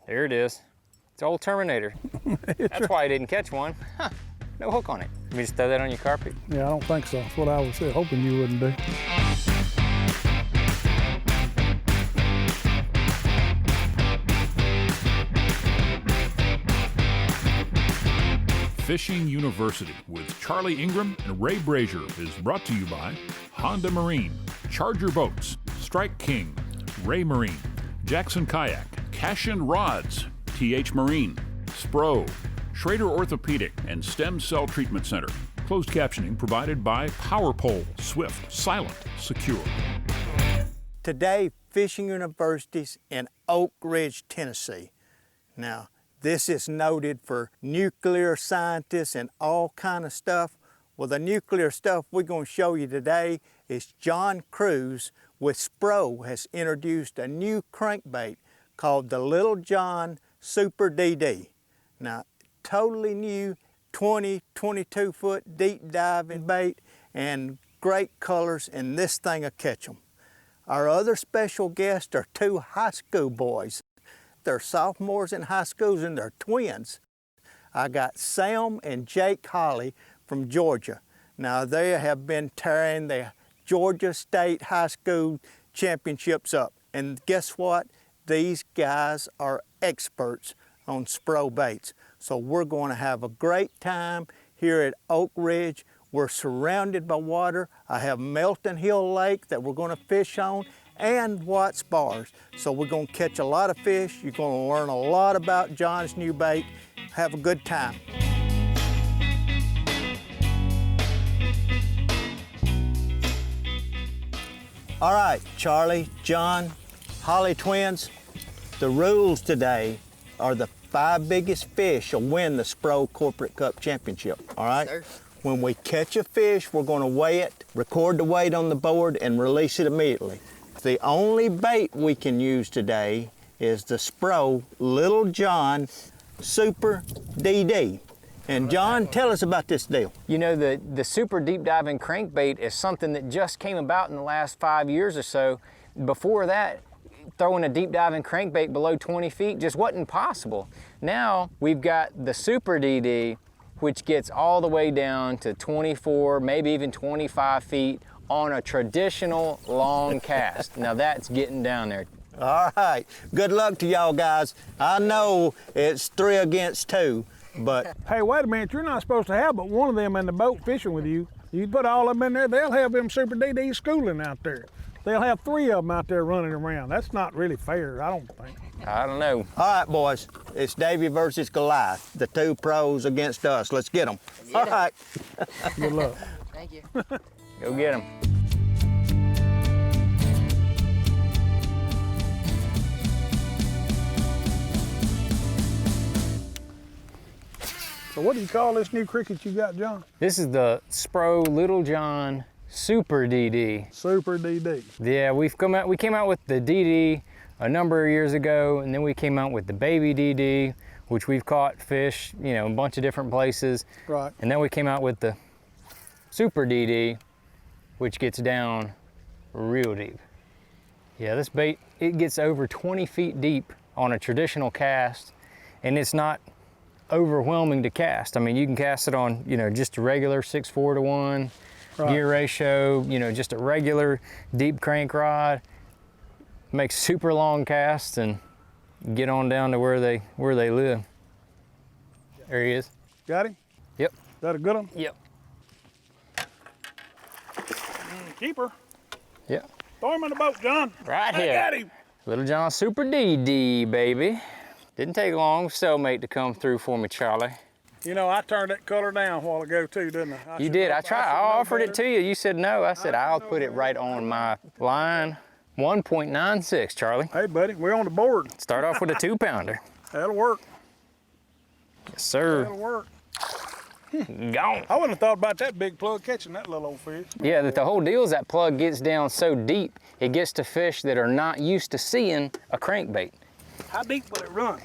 There it is. It's old Terminator. That's why I didn't catch one. Huh, no hook on it. Let me just throw that on your carpet. Yeah, I don't think so. That's what I was hoping you wouldn't do. Fishing University with Charlie Ingram and Ray Brazier is brought to you by Honda Marine, Charger Boats, Strike King, Ray Marine, Jackson Kayak, Cashin Rods, TH Marine, SPRO, Schrader Orthopedic, and Stem Cell Treatment Center. Closed captioning provided by Power Pole, swift, silent, secure. Today, Fishing University's in Oak Ridge, Tennessee. Now, this is noted for nuclear scientists and all kind of stuff. Well, the nuclear stuff we're going to show you today is John Cruz with SPRO has introduced a new crankbait called the Little John Super DD. Now, totally new 20, 22 foot deep diving bait and great colors, and this thing will catch them. Our other special guests are two high school boys. They're sophomores in high schools and they're twins. I got Sam and Jake Holly from Georgia. Now they have been tearing the Georgia State High School Championships up. And guess what? These guys are experts on SPRO baits. So we're going to have a great time here at Oak Ridge. We're surrounded by water. I have Melton Hill Lake that we're going to fish on, and Watts Bars. So we're going to catch a lot of fish. You're going to learn a lot about John's new bait. Have a good time. All right, Charlie, John, Holly twins, the rules today are the 5 biggest fish will win the SPRO Corporate Cup Championship, all right? Sir. When we catch a fish, we're going to weigh it, record the weight on the board, and release it immediately. The only bait we can use today is the SPRO Little John Super DD. And John, tell us about this deal. You know, the super deep diving crankbait is something that just came about in the last 5 years or so. Before that, throwing a deep diving crankbait below 20 feet just wasn't possible. Now we've got the Super DD, which gets all the way down to 24, maybe even 25 feet on a traditional long cast. Now that's getting down there. All right, good luck to y'all guys. I know it's 3 against 2, but... Hey, wait a minute, you're not supposed to have but one of them in the boat fishing with you. You put all of them in there, they'll have them Super DD schooling out there. They'll have 3 of them out there running around. That's not really fair, I don't think. I don't know. All right, boys, it's Davey versus Goliath. The 2 pros against us. Let's get them. All right. Good luck. Thank you. Go get them. So what do you call this new cricket you got, John? This is the SPRO Little John Super DD. Super DD. Yeah, we came out with the DD a number of years ago, and then we came out with the baby DD, which we've caught fish, you know, a bunch of different places. Right. And then we came out with the Super DD, which gets down real deep. Yeah, this bait, it gets over 20 feet deep on a traditional cast, and it's not overwhelming to cast. I mean, you can cast it on, you know, just a regular 6:4 to 1 gear ratio, you know, just a regular deep crank rod. Make super long casts and get on down to where they live. There he is. Got him? Yep. Is that a good one? Yep. Keeper. Yep. Throw him in the boat, John. Right I here. got him. Little John Super DD, baby. Didn't take long for cellmate to come through for me, Charlie. You know, I turned that color down a while ago too, didn't I? You did. I offered it to you. You said no. I said I'll put it right on my line. 1.96, Charlie. Hey, buddy, we're on the board. Start off with a 2-pounder. That'll work. Yes, sir. That'll work. Gone. I wouldn't have thought about that big plug catching that little old fish. Yeah, the whole deal is that plug gets down so deep, it gets to fish that are not used to seeing a crankbait. How deep will it run?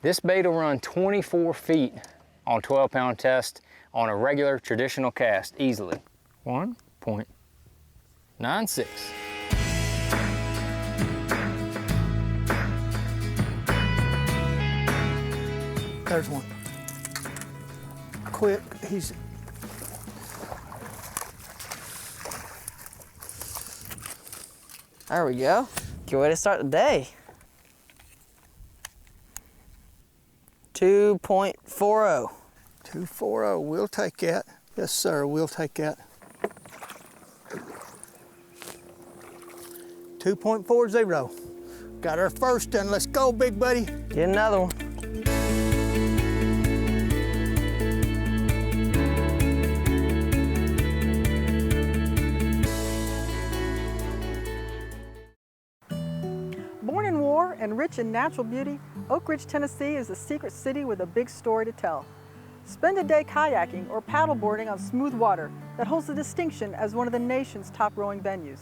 This bait will run 24 feet on 12-pound test on a regular traditional cast easily. 1.96. There's one. Quick, he's... There we go. Good way to start the day. 2.40. 240, we'll take that. Yes, sir, we'll take that. 2.40. Got our first done. Let's go, big buddy. Get another one. Born in war and rich in natural beauty, Oak Ridge, Tennessee is a secret city with a big story to tell. Spend a day kayaking or paddleboarding on smooth water that holds the distinction as one of the nation's top rowing venues.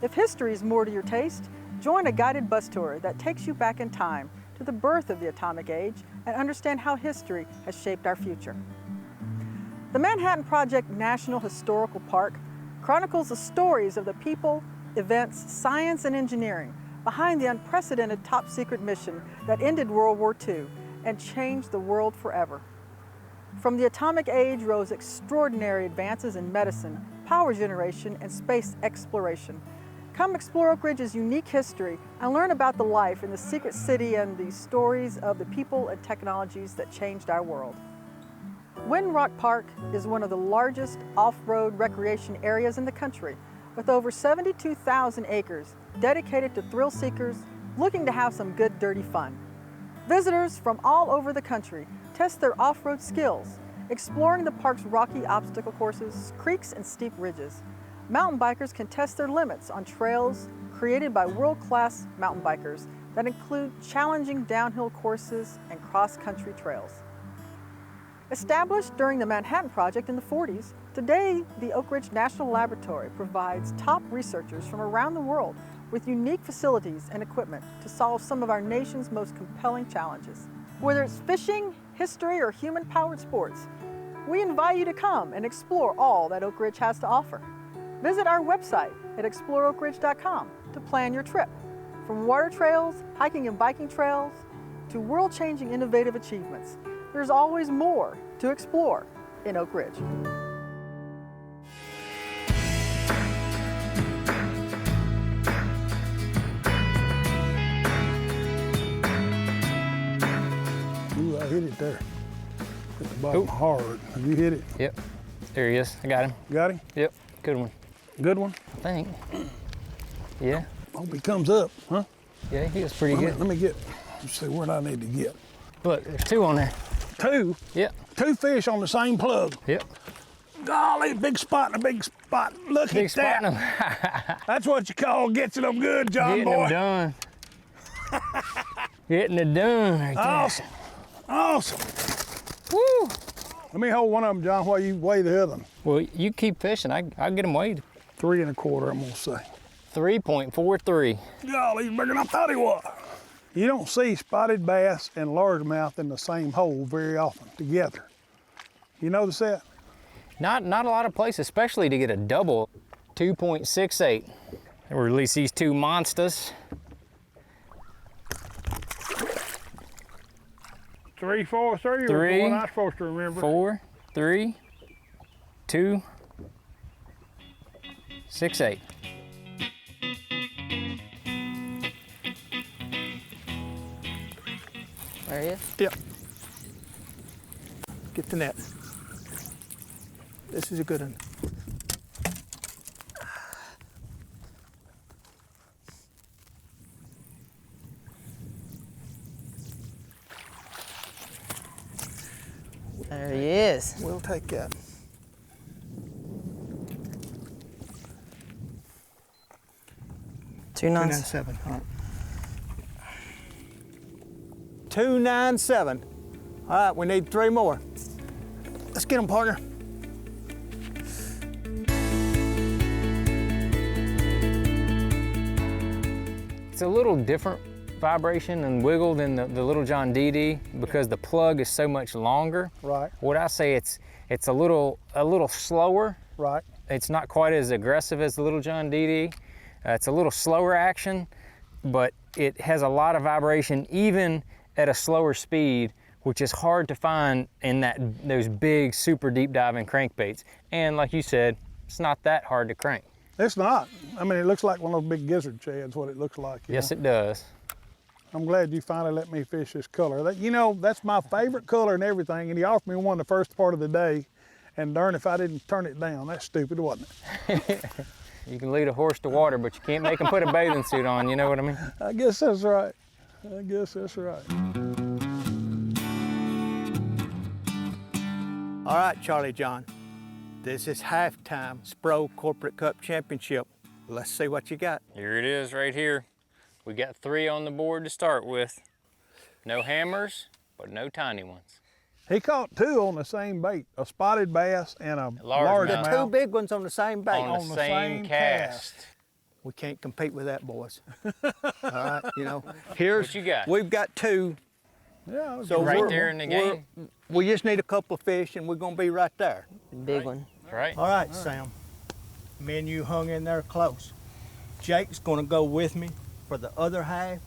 If history is more to your taste, join a guided bus tour that takes you back in time to the birth of the atomic age and understand how history has shaped our future. The Manhattan Project National Historical Park chronicles the stories of the people, events, science, and engineering behind the unprecedented top-secret mission that ended World War II and changed the world forever. From the atomic age rose extraordinary advances in medicine, power generation, and space exploration. Come explore Oak Ridge's unique history and learn about the life in the secret city and the stories of the people and technologies that changed our world. Windrock Park is one of the largest off-road recreation areas in the country, with over 72,000 acres dedicated to thrill seekers looking to have some good, dirty fun. Visitors from all over the country test their off-road skills, exploring the park's rocky obstacle courses, creeks, and steep ridges. Mountain bikers can test their limits on trails created by world-class mountain bikers that include challenging downhill courses and cross-country trails. Established during the Manhattan Project in the 40s, today the Oak Ridge National Laboratory provides top researchers from around the world with unique facilities and equipment to solve some of our nation's most compelling challenges. Whether it's fishing, history, or human-powered sports, we invite you to come and explore all that Oak Ridge has to offer. Visit our website at exploreoakridge.com to plan your trip. From water trails, hiking and biking trails, to world-changing innovative achievements, there's always more to explore in Oak Ridge. Ooh, I hit it there. Hit the bottom hard. Have you hit it? Yep, there he is. I got him. Got him? Yep, good one. Good one? I think. Yeah, Hope he comes up, huh? yeah, he was pretty good. Let me get, let's see where I need to get. Look, there's two on there. Two? Yep, Two fish on the same plug. yep. Golly, big spot and a big spot. Look Big at spot in that. them. That's what you call getting them good, John Getting boy. them done. Getting it done right there. Awesome. Awesome. Woo! Let me hold one of them, John, while you weigh the other one. Well, you keep fishing. I'll get them weighed. 3 1/4, I'm gonna say. 3.43. Golly, he's bigger than I thought he was. You don't see spotted bass and largemouth in the same hole very often together. You notice that? Not a lot of places, especially to get a double. 2.68. And we release these two monsters. 3, 4, 3, or Three, what I'm supposed to remember. 4, 3, 2, 6, 8. There he is. Yep. Get the net. This is a good one. There he is. We'll take that. Two nines. 297. All right. 297. All right, we need 3 more. Let's get them, partner. It's a little different vibration and wiggle than the Little John DD because the plug is so much longer. Right, What I say, it's a little slower. right. It's not quite as aggressive as the Little John DD. It's a little slower action, but it has a lot of vibration even at a slower speed, which is hard to find in those big, super deep diving crankbaits. And like you said, it's not that hard to crank. It's not. I mean, it looks like one of those big gizzard shads, what it looks like. Yes, it does. I'm glad you finally let me fish this color. You know, that's my favorite color and everything, and he offered me one the first part of the day, and darn if I didn't turn it down. That's stupid, wasn't it? You can lead a horse to water, but you can't make him put a bathing suit on, you know what I mean? I guess that's right. I guess that's right. All right, Charlie John, this is halftime SPRO Corporate Cup Championship. Let's see what you got. Here it is right here. We got 3 on the board to start with. No hammers, but no tiny ones. He caught 2 on the same bait, a spotted bass and a Largemouth. largemouth. 2 big ones on the same bait. On the same cast. We can't compete with that, boys. All right, you know, here's What you got? We've got 2. Yeah, So Right we're- there in the we're- game. We just need a couple of fish and we're gonna be right there. Big one. Right? All right, Sam. Me and you hung in there close. Jake's gonna go with me for the other half.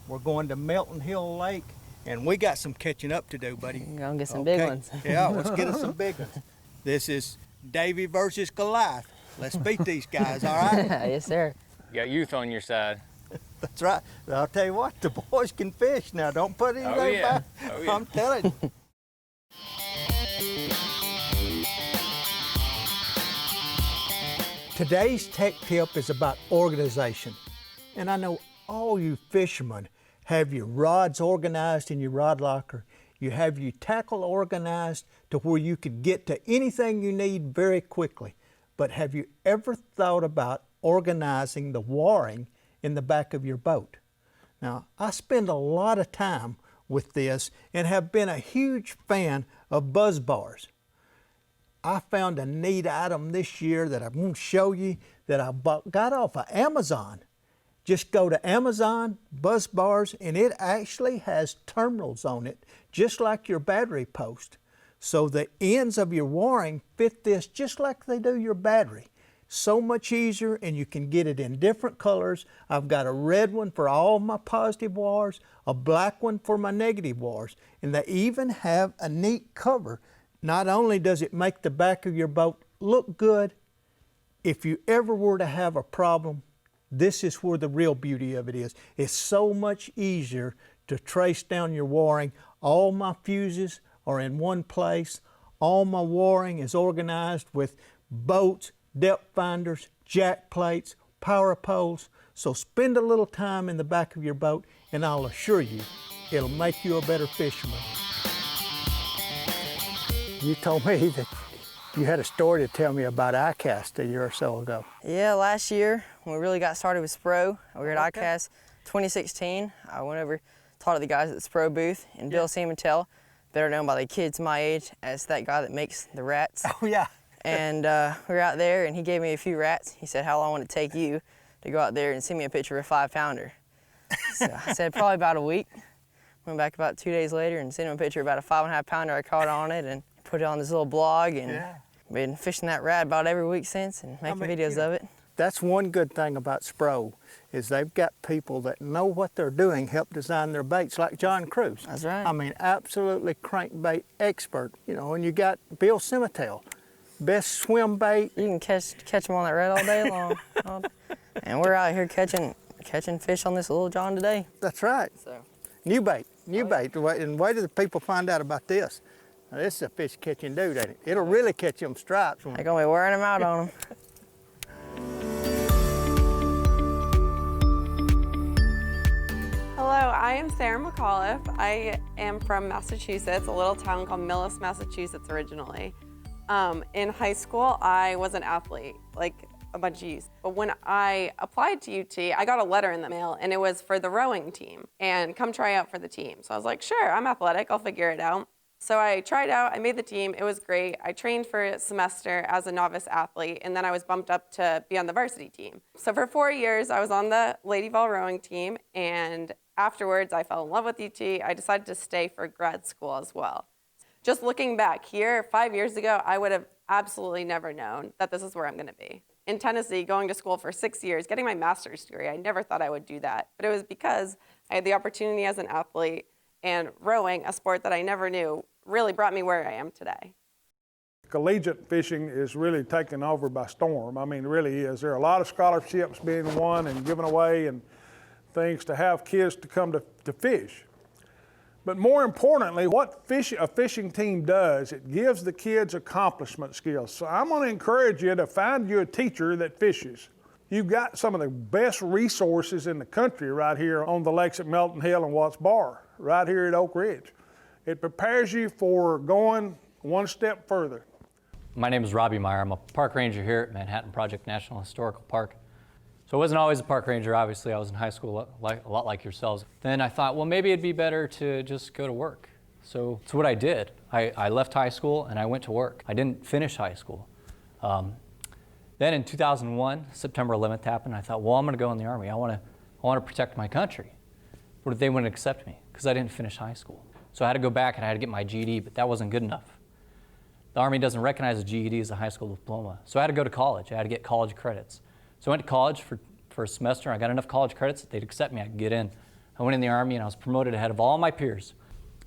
We're going to Melton Hill Lake, and we got some catching up to do, buddy. Gonna get some big Okay? ones. Yeah, let's get us some big ones. This is Davy versus Goliath. Let's beat these guys, all right? Yes, sir. You got youth on your side. That's right. I'll tell you what, the boys can fish now. Don't put anything Oh, yeah. back. Oh, yeah. I'm telling you. Today's tech tip is about organization. And I know all you fishermen have your rods organized in your rod locker. You have your tackle organized to where you could get to anything you need very quickly. But have you ever thought about organizing the waring in the back of your boat? Now, I spend a lot of time with this and have been a huge fan of buzz bars. I found a neat item this year that I'm going to show you that I got off of Amazon. Just go to Amazon, buzz bars, and it actually has terminals on it, just like your battery post. So the ends of your waring fit this just like they do your battery. So much easier, and you can get it in different colors. I've got a red one for all my positive wires, a black one for my negative wires, and they even have a neat cover. Not only does it make the back of your boat look good, if you ever were to have a problem, this is where the real beauty of it is. It's so much easier to trace down your waring. All my fuses are in one place. All my waring is organized with boats, depth finders, jack plates, power poles. So spend a little time in the back of your boat and I'll assure you, it'll make you a better fisherman. You told me that you had a story to tell me about ICAST a year or so ago. Yeah, last year when we really got started with SPRO, we were at ICAST 2016. I went over, taught the guys at the SPRO booth, and Bill Seamantel, better known by the kids my age as that guy that makes the rats. Oh yeah. And we were out there and he gave me a few rats. He said, how long would it take you to go out there and send me a picture of a 5-pounder? So I said, probably about a week. Went back about 2 days later and sent him a picture of about a 5.5-pounder I caught on it and put it on this little blog, and been fishing that rat about every week since and making videos of it. That's one good thing about SPRO is they've got people that know what they're doing, help design their baits, like John Cruz. That's right. I mean, absolutely crankbait expert, you know, and you got Bill Seamantel, best swim bait. You can catch them on that rat all day long. And we're out here catching fish on this little John today. That's right. So. New bait, bait. And wait till the people find out about this. Now, this is a fish catching dude, ain't it? It'll really catch them stripes. They're gonna be wearing them out on them. Hello, I am Sarah McAuliffe. I am from Massachusetts, a little town called Millis, Massachusetts originally. In high school, I was an athlete, like a bunch of youth. But when I applied to UT, I got a letter in the mail and it was for the rowing team and come try out for the team. So I was like, sure, I'm athletic, I'll figure it out. So I tried out, I made the team, it was great. I trained for a semester as a novice athlete, and then I was bumped up to be on the varsity team. So for 4 years, I was on the Lady Vol rowing team, and afterwards, I fell in love with UT. I decided to stay for grad school as well. Just looking back here, 5 years ago, I would have absolutely never known that this is where I'm gonna be. In Tennessee, going to school for 6 years, getting my master's degree, I never thought I would do that. But it was because I had the opportunity as an athlete, And rowing, a sport that I never knew, really brought me where I am today. Collegiate fishing is really taken over by storm. I mean, it really is. There are a lot of scholarships being won and given away and things to have kids to come to fish. But more importantly, what a fishing team does, it gives the kids accomplishment skills. So I'm going to encourage you to find you a teacher that fishes. You've got some of the best resources in the country right here on the lakes at Melton Hill and Watts Bar, right here at Oak Ridge. It prepares you for going one step further. My name is Robbie Meyer. I'm a park ranger here at Manhattan Project National Historical Park. So I wasn't always a park ranger, obviously. I was in high school a lot like yourselves. Then I thought, well, maybe it'd be better to just go to work. So it's what I did. I left high school and I went to work. I didn't finish high school. Then in 2001, September 11th happened. I thought, well, I'm going to go in the Army. I want to protect my country. But they wouldn't accept me because I didn't finish high school. So I had to go back and I had to get my GED, but that wasn't good enough. The Army doesn't recognize a GED as a high school diploma. So I had to go to college. I had to get college credits. So I went to college for a semester. I got enough college credits that they'd accept me. I could get in. I went in the Army and I was promoted ahead of all my peers.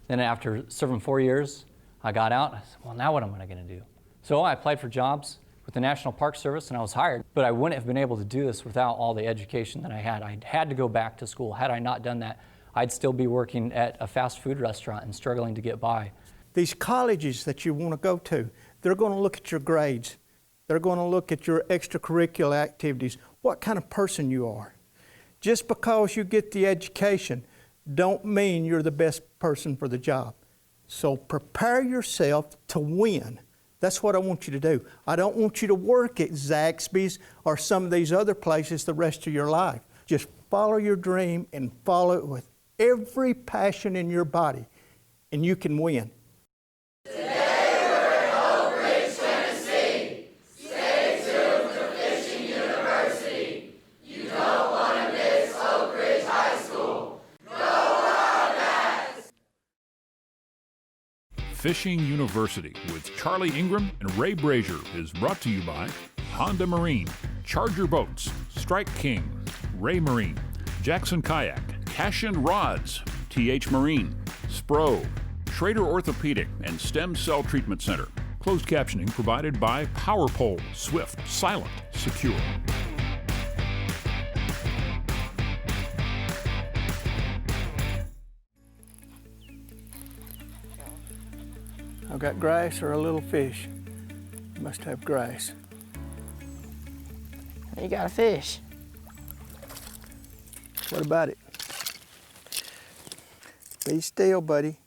Then after serving 4 years, I got out. I said, well, now what am I going to do? So I applied for jobs with the National Park Service and I was hired. But I wouldn't have been able to do this without all the education that I had. I had to go back to school. Had I not done that, I'd still be working at a fast food restaurant and struggling to get by. These colleges that you want to go to, they're going to look at your grades. They're going to look at your extracurricular activities, what kind of person you are. Just because you get the education don't mean you're the best person for the job. So prepare yourself to win. That's what I want you to do. I don't want you to work at Zaxby's or some of these other places the rest of your life. Just follow your dream and follow it with every passion in your body, and you can win. Fishing University with Charlie Ingram and Ray Brazier is brought to you by Honda Marine, Charger Boats, Strike King, Ray Marine, Jackson Kayak, Cashin Rods, TH Marine, SPRO, Schrader Orthopedic, and Stem Cell Treatment Center. Closed captioning provided by Power Pole, Swift, Silent, Secure. I've got grass or a little fish. Must have grass. You got a fish. What about it? Be still, buddy.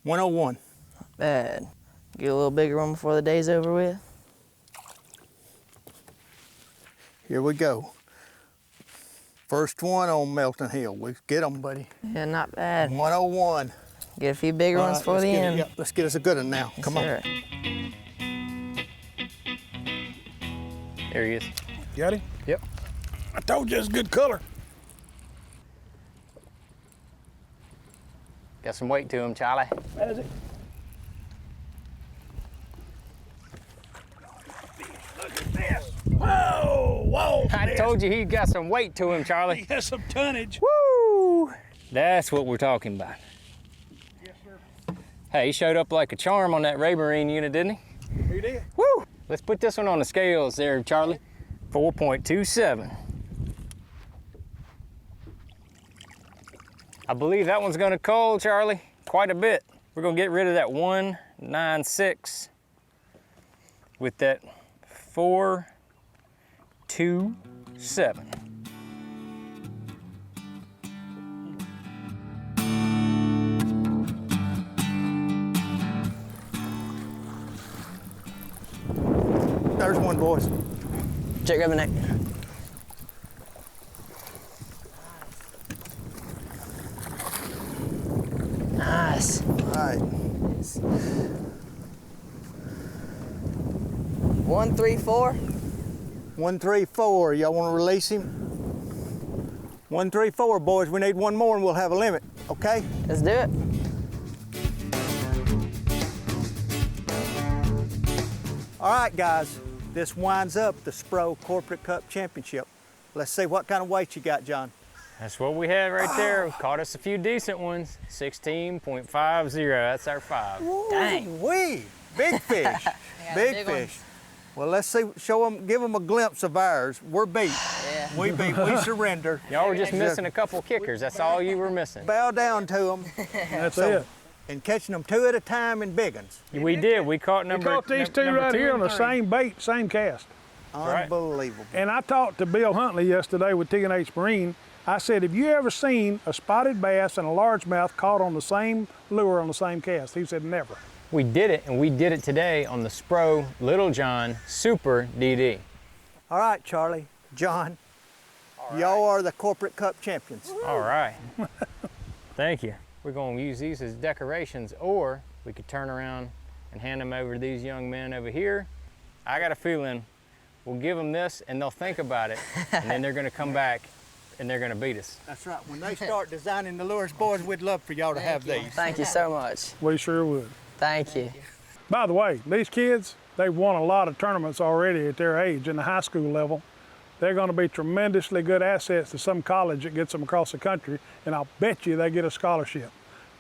101. Not bad. Get a little bigger one before the day's over with. Here we go. First one on Melton Hill. We get them, buddy. Yeah, not bad. 101. Get a few bigger ones for the end. Yeah, let's get us a good one now. Yes, Come sir. on. There he is. Got him? Yep. I told you it's good color. Got some weight to him, Charlie. Has it? Look at this. Whoa, whoa. I told you he got some weight to him, Charlie. He has some tonnage. Woo! That's what we're talking about. Yes, sir. Hey, he showed up like a charm on that Ray Marine unit, didn't he? He did. Woo! Let's put this one on the scales there, Charlie. 4.27. I believe that one's gonna cull, Charlie, quite a bit. We're gonna get rid of that 196 with that 4.27. There's one, boys. Check grab the neck. Nice. All right. 134. 134. Y'all want to release him? 134, boys. We need one more and we'll have a limit, okay? Let's do it. All right, guys. This winds up the SPRO Corporate Cup Championship. Let's see what kind of weight you got, John. That's what we had right there. We caught us a few decent ones. 16.50, that's our 5. Dang. Wee, big fish, big fish. Well, let's see, give them a glimpse of ours. We're beat. Yeah. We beat, we surrender. Y'all were just missing a couple kickers. That's all you were missing. Bow down to them. That's it. And catching them 2 at a time in big ones. We did. We caught We caught these two right here on the same bait, same cast. right. Unbelievable. And I talked to Bill Huntley yesterday with TNH Marine. I said, have you ever seen a spotted bass and a largemouth caught on the same lure on the same cast? He said, never. We did it, and we did it today on the SPRO Little John Super DD. All right, Charlie, John, y'all are the corporate cup champions. All right. Thank you. We're going to use these as decorations, or we could turn around and hand them over to these young men over here. I got a feeling we'll give them this, and they'll think about it, and then they're going to come back, and they're going to beat us. That's right. When they start designing the lures, boys, we'd love for y'all to have these. Thank you so much. We sure would. Thank you. By the way, these kids, they've won a lot of tournaments already at their age in the high school level. They're going to be tremendously good assets to some college that gets them across the country, and I'll bet you they get a scholarship.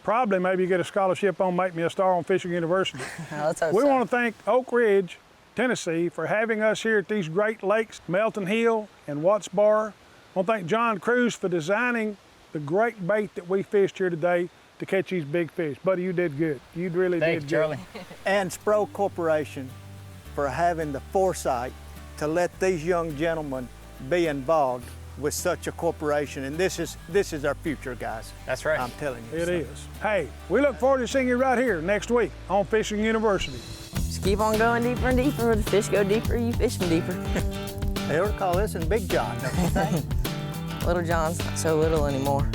Probably maybe get a scholarship on Make Me a Star on Fishing University. Let's hope We so. want to thank Oak Ridge, Tennessee for having us here at these great lakes, Melton Hill and Watts Bar. I want to thank John Cruz for designing the great bait that we fished here today to catch these big fish. Buddy, you did good. You really Thanks, did Charlie. good. And SPRO Corporation for having the foresight to let these young gentlemen be involved with such a corporation. And this is our future, guys. That's right. I'm telling you. It is. Hey, we look forward to seeing you right here next week on Fishing University. Just keep on going deeper and deeper. Where the fish go deeper, you fish them deeper. They ought to call this in Big John, don't you think? Little John's not so little anymore.